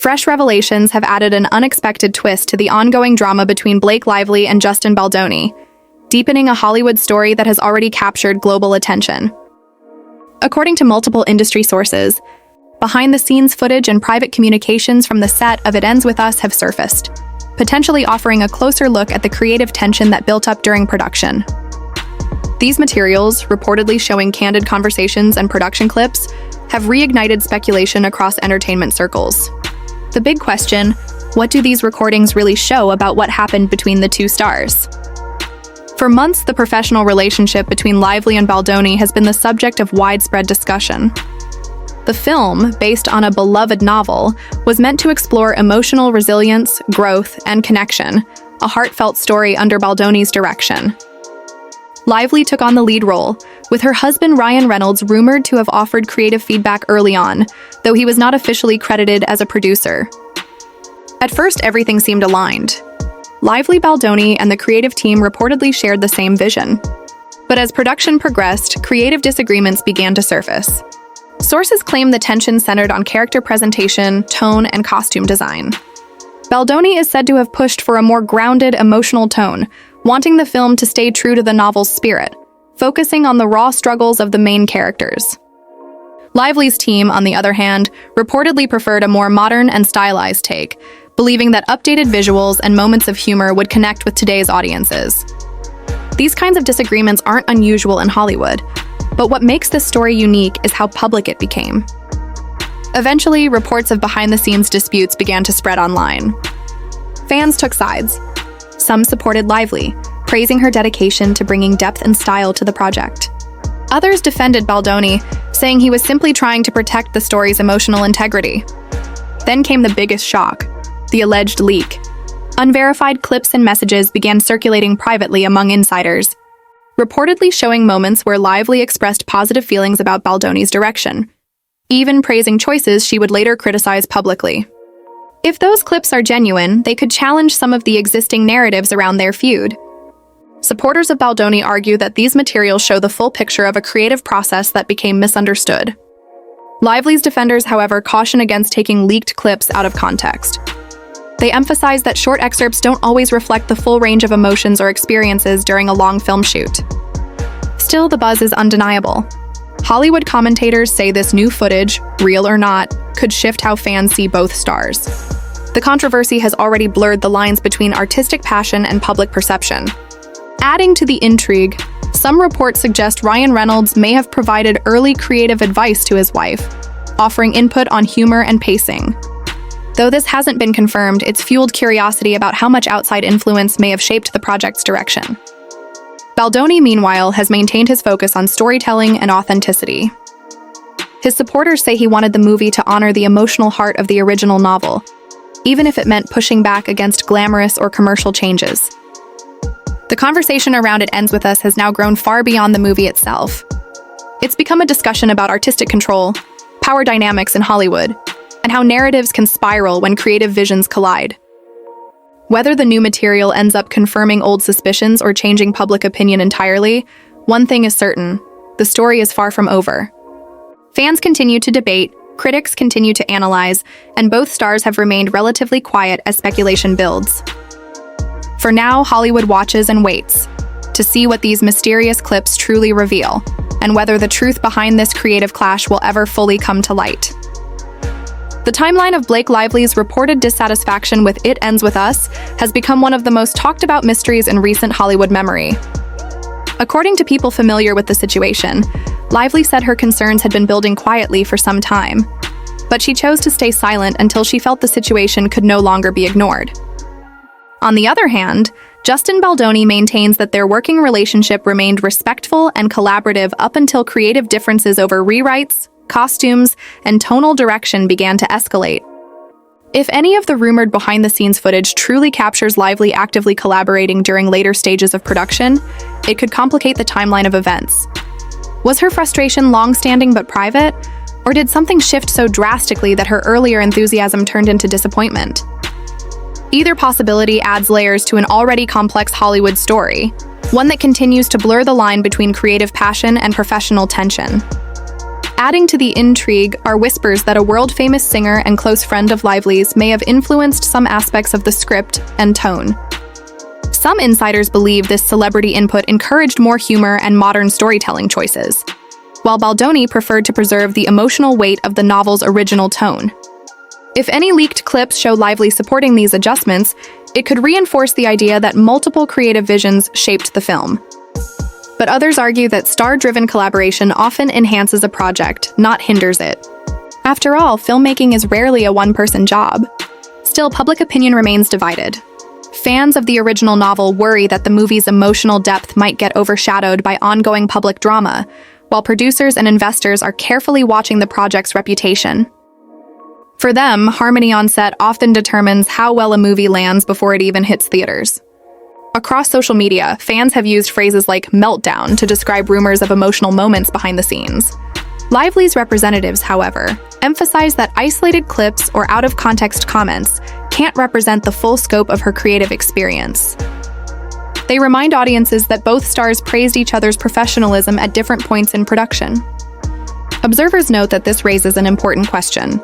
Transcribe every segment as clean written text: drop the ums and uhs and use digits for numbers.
Fresh revelations have added an unexpected twist to the ongoing drama between Blake Lively and Justin Baldoni, deepening a Hollywood story that has already captured global attention. According to multiple industry sources, behind-the-scenes footage and private communications from the set of It Ends With Us have surfaced, potentially offering a closer look at the creative tension that built up during production. These materials, reportedly showing candid conversations and production clips, have reignited speculation across entertainment circles. The big question, what do these recordings really show about what happened between the two stars? For months, the professional relationship between Lively and Baldoni has been the subject of widespread discussion. The film, based on a beloved novel, was meant to explore emotional resilience, growth, and connection, a heartfelt story under Baldoni's direction. Lively took on the lead role, with her husband Ryan Reynolds rumored to have offered creative feedback early on, though he was not officially credited as a producer. At first, everything seemed aligned. Lively, Baldoni, and the creative team reportedly shared the same vision. But as production progressed, creative disagreements began to surface. Sources claim the tension centered on character presentation, tone, and costume design. Baldoni is said to have pushed for a more grounded, emotional tone, wanting the film to stay true to the novel's spirit, focusing on the raw struggles of the main characters. Lively's team, on the other hand, reportedly preferred a more modern and stylized take, believing that updated visuals and moments of humor would connect with today's audiences. These kinds of disagreements aren't unusual in Hollywood, but what makes this story unique is how public it became. Eventually, reports of behind-the-scenes disputes began to spread online. Fans took sides. Some supported Lively, praising her dedication to bringing depth and style to the project. Others defended Baldoni, saying he was simply trying to protect the story's emotional integrity. Then came the biggest shock, the alleged leak. Unverified clips and messages began circulating privately among insiders, reportedly showing moments where Lively expressed positive feelings about Baldoni's direction, even praising choices she would later criticize publicly. If those clips are genuine, they could challenge some of the existing narratives around their feud. Supporters of Baldoni argue that these materials show the full picture of a creative process that became misunderstood. Lively's defenders, however, caution against taking leaked clips out of context. They emphasize that short excerpts don't always reflect the full range of emotions or experiences during a long film shoot. Still, the buzz is undeniable. Hollywood commentators say this new footage, real or not, could shift how fans see both stars. The controversy has already blurred the lines between artistic passion and public perception. Adding to the intrigue, some reports suggest Ryan Reynolds may have provided early creative advice to his wife, offering input on humor and pacing. Though this hasn't been confirmed, it's fueled curiosity about how much outside influence may have shaped the project's direction. Baldoni, meanwhile, has maintained his focus on storytelling and authenticity. His supporters say he wanted the movie to honor the emotional heart of the original novel, even if it meant pushing back against glamorous or commercial changes. The conversation around It Ends With Us has now grown far beyond the movie itself. It's become a discussion about artistic control, power dynamics in Hollywood, and how narratives can spiral when creative visions collide. Whether the new material ends up confirming old suspicions or changing public opinion entirely, one thing is certain: the story is far from over. Fans continue to debate, critics continue to analyze, and both stars have remained relatively quiet as speculation builds. For now, Hollywood watches and waits to see what these mysterious clips truly reveal, and whether the truth behind this creative clash will ever fully come to light. The timeline of Blake Lively's reported dissatisfaction with It Ends With Us has become one of the most talked about mysteries in recent Hollywood memory. According to people familiar with the situation, Lively said her concerns had been building quietly for some time, but she chose to stay silent until she felt the situation could no longer be ignored. On the other hand, Justin Baldoni maintains that their working relationship remained respectful and collaborative up until creative differences over rewrites, costumes, and tonal direction began to escalate. If any of the rumored behind-the-scenes footage truly captures Lively actively collaborating during later stages of production, it could complicate the timeline of events. Was her frustration long-standing but private, or did something shift so drastically that her earlier enthusiasm turned into disappointment? Either possibility adds layers to an already complex Hollywood story, one that continues to blur the line between creative passion and professional tension. Adding to the intrigue are whispers that a world-famous singer and close friend of Lively's may have influenced some aspects of the script and tone. Some insiders believe this celebrity input encouraged more humor and modern storytelling choices, while Baldoni preferred to preserve the emotional weight of the novel's original tone. If any leaked clips show Lively supporting these adjustments, it could reinforce the idea that multiple creative visions shaped the film. But others argue that star-driven collaboration often enhances a project, not hinders it. After all, filmmaking is rarely a one-person job. Still, public opinion remains divided. Fans of the original novel worry that the movie's emotional depth might get overshadowed by ongoing public drama, while producers and investors are carefully watching the project's reputation. For them, harmony on set often determines how well a movie lands before it even hits theaters. Across social media, fans have used phrases like meltdown to describe rumors of emotional moments behind the scenes. Lively's representatives, however, emphasize that isolated clips or out-of-context comments can't represent the full scope of her creative experience. They remind audiences that both stars praised each other's professionalism at different points in production. Observers note that this raises an important question.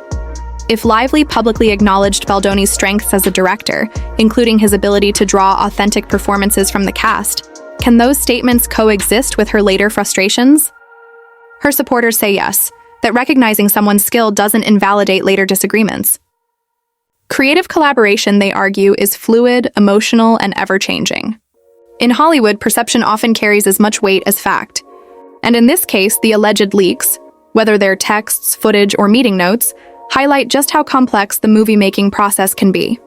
If Lively publicly acknowledged Baldoni's strengths as a director, including his ability to draw authentic performances from the cast, can those statements coexist with her later frustrations? Her supporters say yes, that recognizing someone's skill doesn't invalidate later disagreements. Creative collaboration, they argue, is fluid, emotional, and ever-changing. In Hollywood, perception often carries as much weight as fact. And in this case, the alleged leaks, whether they're texts, footage, or meeting notes, highlight just how complex the movie-making process can be.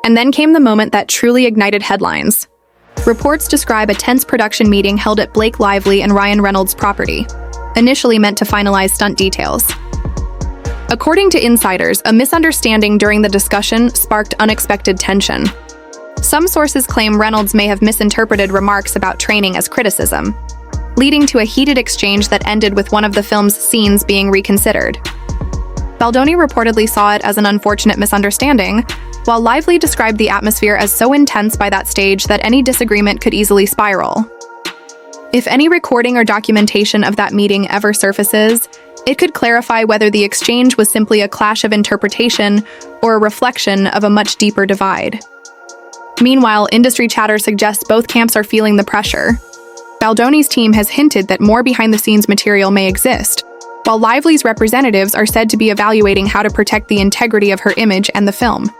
And then came the moment that truly ignited headlines. Reports describe a tense production meeting held at Blake Lively and Ryan Reynolds' property, initially meant to finalize stunt details. According to insiders, a misunderstanding during the discussion sparked unexpected tension. Some sources claim Reynolds may have misinterpreted remarks about training as criticism, leading to a heated exchange that ended with one of the film's scenes being reconsidered. Baldoni reportedly saw it as an unfortunate misunderstanding, while Lively described the atmosphere as so intense by that stage that any disagreement could easily spiral. If any recording or documentation of that meeting ever surfaces, it could clarify whether the exchange was simply a clash of interpretation or a reflection of a much deeper divide. Meanwhile, industry chatter suggests both camps are feeling the pressure. Baldoni's team has hinted that more behind-the-scenes material may exist, while Lively's representatives are said to be evaluating how to protect the integrity of her image and the film.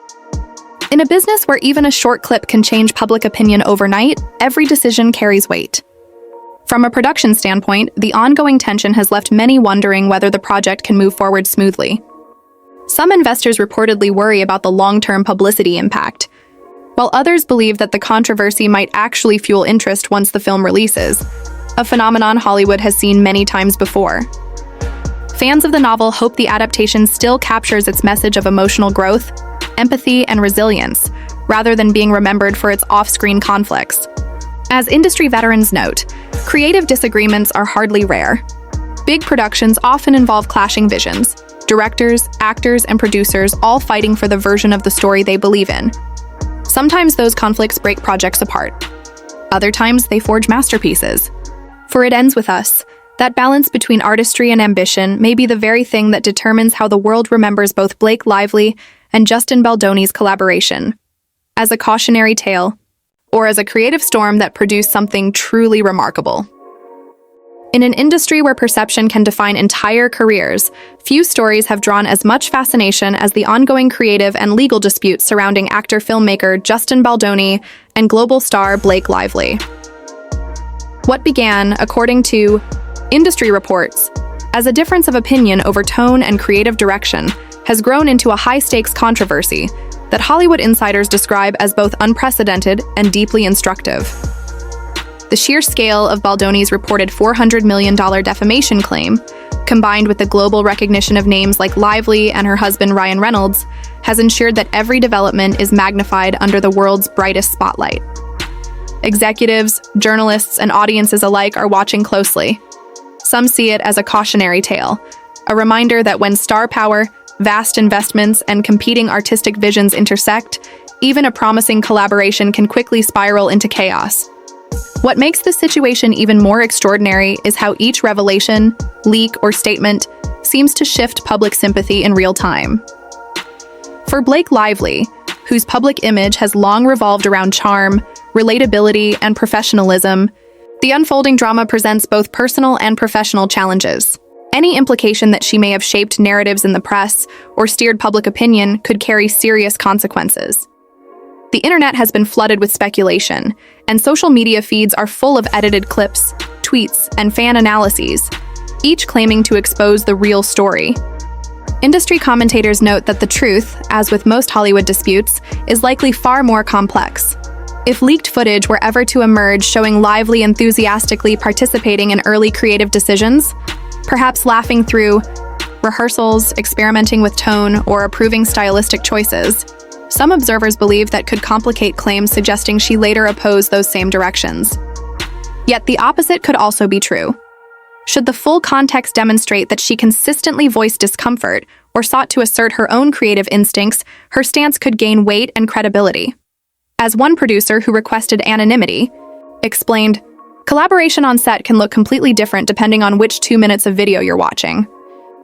In a business where even a short clip can change public opinion overnight, every decision carries weight. From a production standpoint, the ongoing tension has left many wondering whether the project can move forward smoothly. Some investors reportedly worry about the long-term publicity impact, while others believe that the controversy might actually fuel interest once the film releases, a phenomenon Hollywood has seen many times before. Fans of the novel hope the adaptation still captures its message of emotional growth, empathy, and resilience, rather than being remembered for its off-screen conflicts. As industry veterans note, creative disagreements are hardly rare. Big productions often involve clashing visions, directors, actors, and producers all fighting for the version of the story they believe in. Sometimes those conflicts break projects apart. Other times they forge masterpieces. For It Ends With Us, that balance between artistry and ambition may be the very thing that determines how the world remembers both Blake Lively and Justin Baldoni's collaboration. As a cautionary tale, or as a creative storm that produced something truly remarkable. In an industry where perception can define entire careers, few stories have drawn as much fascination as the ongoing creative and legal disputes surrounding actor-filmmaker Justin Baldoni and global star Blake Lively. What began, according to industry reports, as a difference of opinion over tone and creative direction, has grown into a high-stakes controversy that Hollywood insiders describe as both unprecedented and deeply instructive. The sheer scale of Baldoni's reported $400 million defamation claim, combined with the global recognition of names like Lively and her husband Ryan Reynolds, has ensured that every development is magnified under the world's brightest spotlight. Executives, journalists, and audiences alike are watching closely. Some see it as a cautionary tale, a reminder that when star power, vast investments, and competing artistic visions intersect, even a promising collaboration can quickly spiral into chaos. What makes this situation even more extraordinary is how each revelation, leak, or statement seems to shift public sympathy in real time. For Blake Lively, whose public image has long revolved around charm, relatability, and professionalism, the unfolding drama presents both personal and professional challenges. Any implication that she may have shaped narratives in the press or steered public opinion could carry serious consequences. The internet has been flooded with speculation, and social media feeds are full of edited clips, tweets, and fan analyses, each claiming to expose the real story. Industry commentators note that the truth, as with most Hollywood disputes, is likely far more complex. If leaked footage were ever to emerge showing Lively enthusiastically participating in early creative decisions, perhaps laughing through rehearsals, experimenting with tone, or approving stylistic choices, some observers believe that could complicate claims suggesting she later opposed those same directions. Yet the opposite could also be true. Should the full context demonstrate that she consistently voiced discomfort or sought to assert her own creative instincts, her stance could gain weight and credibility. As one producer who requested anonymity explained, "Collaboration on set can look completely different depending on which 2 minutes of video you're watching.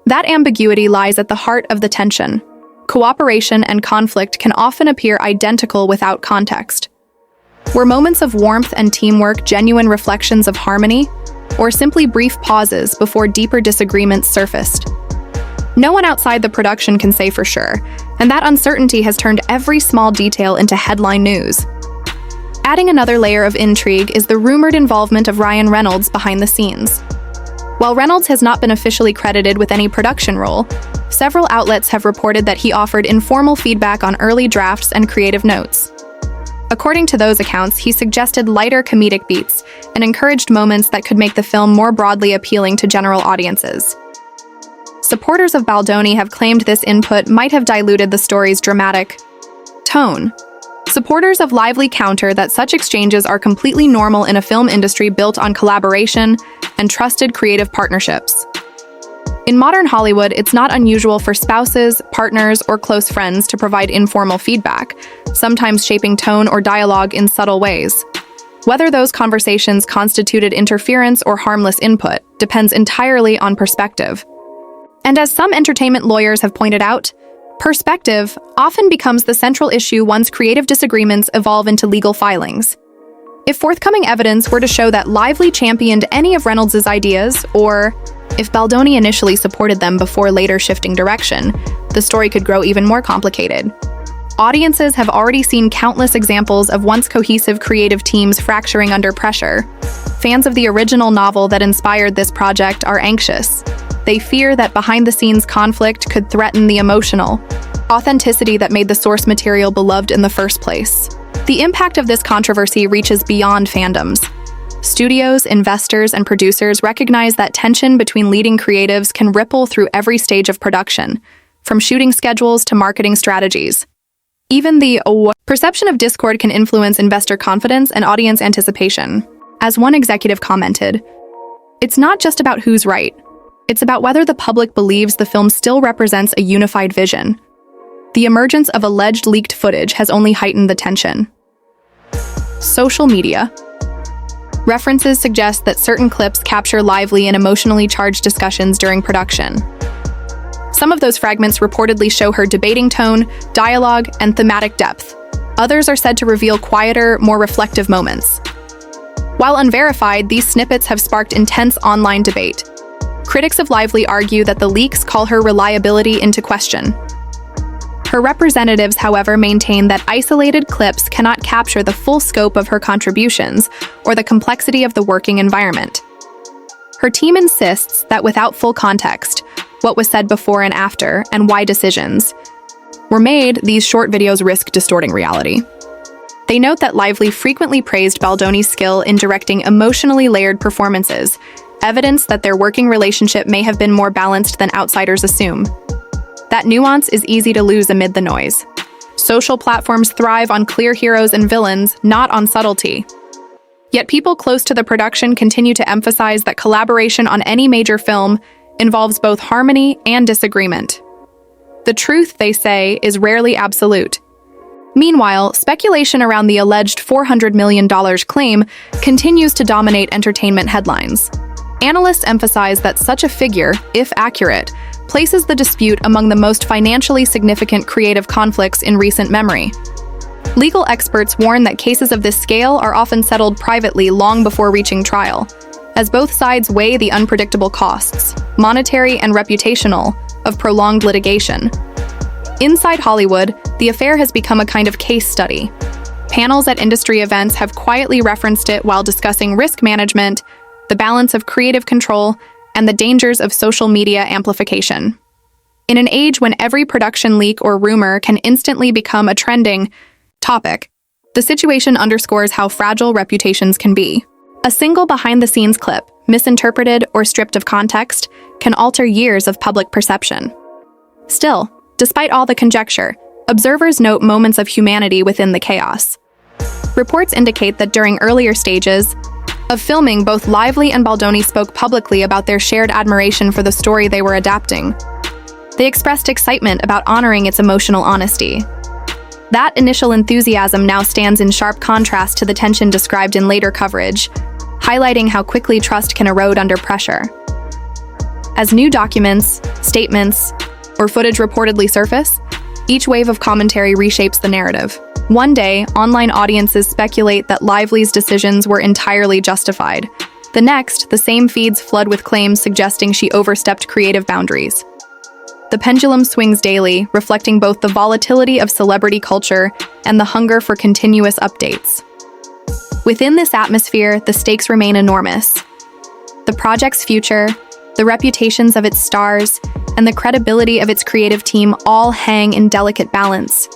That ambiguity lies at the heart of the tension. Cooperation and conflict can often appear identical without context. Were moments of warmth and teamwork genuine reflections of harmony, or simply brief pauses before deeper disagreements surfaced? No one outside the production can say for sure, and that uncertainty has turned every small detail into headline news." Adding another layer of intrigue is the rumored involvement of Ryan Reynolds behind the scenes. While Reynolds has not been officially credited with any production role, several outlets have reported that he offered informal feedback on early drafts and creative notes. According to those accounts, he suggested lighter comedic beats and encouraged moments that could make the film more broadly appealing to general audiences. Supporters of Baldoni have claimed this input might have diluted the story's dramatic tone. Supporters of Lively counter that such exchanges are completely normal in a film industry built on collaboration and trusted creative partnerships. In modern Hollywood, it's not unusual for spouses, partners, or close friends to provide informal feedback, sometimes shaping tone or dialogue in subtle ways. Whether those conversations constituted interference or harmless input depends entirely on perspective. And as some entertainment lawyers have pointed out, perspective often becomes the central issue once creative disagreements evolve into legal filings. If forthcoming evidence were to show that Lively championed any of Reynolds' ideas, or if Baldoni initially supported them before later shifting direction, the story could grow even more complicated. Audiences have already seen countless examples of once cohesive creative teams fracturing under pressure. Fans of the original novel that inspired this project are anxious. They fear that behind-the-scenes conflict could threaten the emotional authenticity that made the source material beloved in the first place. The impact of this controversy reaches beyond fandoms. Studios, investors, and producers recognize that tension between leading creatives can ripple through every stage of production, from shooting schedules to marketing strategies. Even the perception of discord can influence investor confidence and audience anticipation. As one executive commented, "It's not just about who's right. It's about whether the public believes the film still represents a unified vision." The emergence of alleged leaked footage has only heightened the tension. Social media. References suggest that certain clips capture Lively and emotionally charged discussions during production. Some of those fragments reportedly show her debating tone, dialogue, and thematic depth. Others are said to reveal quieter, more reflective moments. While unverified, these snippets have sparked intense online debate. Critics of Lively argue that the leaks call her reliability into question. Her representatives, however, maintain that isolated clips cannot capture the full scope of her contributions or the complexity of the working environment. Her team insists that without full context, what was said before and after, and why decisions were made, these short videos risk distorting reality. They note that Lively frequently praised Baldoni's skill in directing emotionally layered performances, evidence that their working relationship may have been more balanced than outsiders assume. That nuance is easy to lose amid the noise. Social platforms thrive on clear heroes and villains, not on subtlety. Yet people close to the production continue to emphasize that collaboration on any major film involves both harmony and disagreement. The truth, they say, is rarely absolute. Meanwhile, speculation around the alleged $400 million claim continues to dominate entertainment headlines. Analysts emphasize that such a figure, if accurate, places the dispute among the most financially significant creative conflicts in recent memory. Legal experts warn that cases of this scale are often settled privately long before reaching trial, as both sides weigh the unpredictable costs, monetary and reputational, of prolonged litigation. Inside Hollywood, the affair has become a kind of case study. Panels at industry events have quietly referenced it while discussing risk management, the balance of creative control, and the dangers of social media amplification. In an age when every production leak or rumor can instantly become a trending topic, the situation underscores how fragile reputations can be. A single behind-the-scenes clip, misinterpreted or stripped of context, can alter years of public perception. Still, despite all the conjecture, observers note moments of humanity within the chaos. Reports indicate that during earlier stages of filming, both Lively and Baldoni spoke publicly about their shared admiration for the story they were adapting. They expressed excitement about honoring its emotional honesty. That initial enthusiasm now stands in sharp contrast to the tension described in later coverage, highlighting how quickly trust can erode under pressure. As new documents, statements, or footage reportedly surface, each wave of commentary reshapes the narrative. One day, online audiences speculate that Lively's decisions were entirely justified. The next, the same feeds flood with claims suggesting she overstepped creative boundaries. The pendulum swings daily, reflecting both the volatility of celebrity culture and the hunger for continuous updates. Within this atmosphere, the stakes remain enormous. The project's future, the reputations of its stars, and the credibility of its creative team all hang in delicate balance.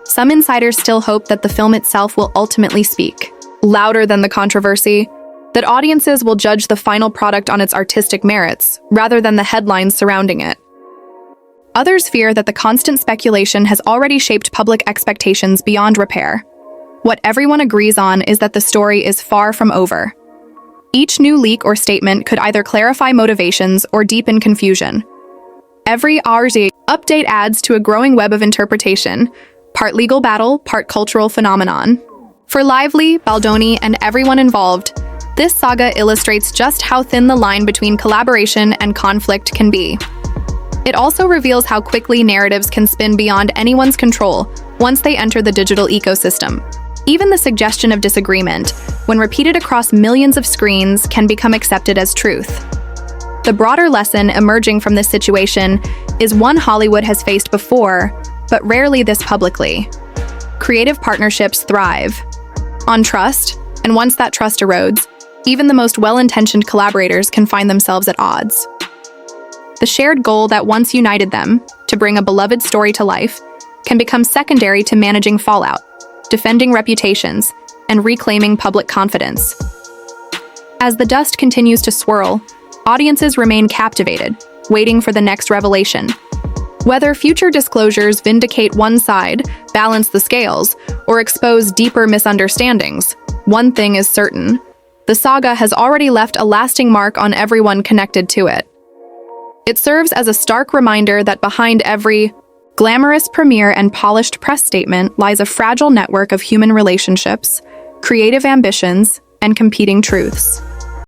Some insiders still hope that the film itself will ultimately speak louder than the controversy, that audiences will judge the final product on its artistic merits, rather than the headlines surrounding it. Others fear that the constant speculation has already shaped public expectations beyond repair. What everyone agrees on is that the story is far from over. Each new leak or statement could either clarify motivations or deepen confusion. Every RZ update adds to a growing web of interpretation, part legal battle, part cultural phenomenon. For Lively, Baldoni, and everyone involved, this saga illustrates just how thin the line between collaboration and conflict can be. It also reveals how quickly narratives can spin beyond anyone's control once they enter the digital ecosystem. Even the suggestion of disagreement, when repeated across millions of screens, can become accepted as truth. The broader lesson emerging from this situation is one Hollywood has faced before, but rarely this publicly. Creative partnerships thrive on trust, and once that trust erodes, even the most well-intentioned collaborators can find themselves at odds. The shared goal that once united them, to bring a beloved story to life, can become secondary to managing fallout, defending reputations, and reclaiming public confidence. As the dust continues to swirl, audiences remain captivated, waiting for the next revelation. Whether future disclosures vindicate one side, balance the scales, or expose deeper misunderstandings, one thing is certain: the saga has already left a lasting mark on everyone connected to it. It serves as a stark reminder that behind every glamorous premiere and polished press statement lies a fragile network of human relationships, creative ambitions, and competing truths.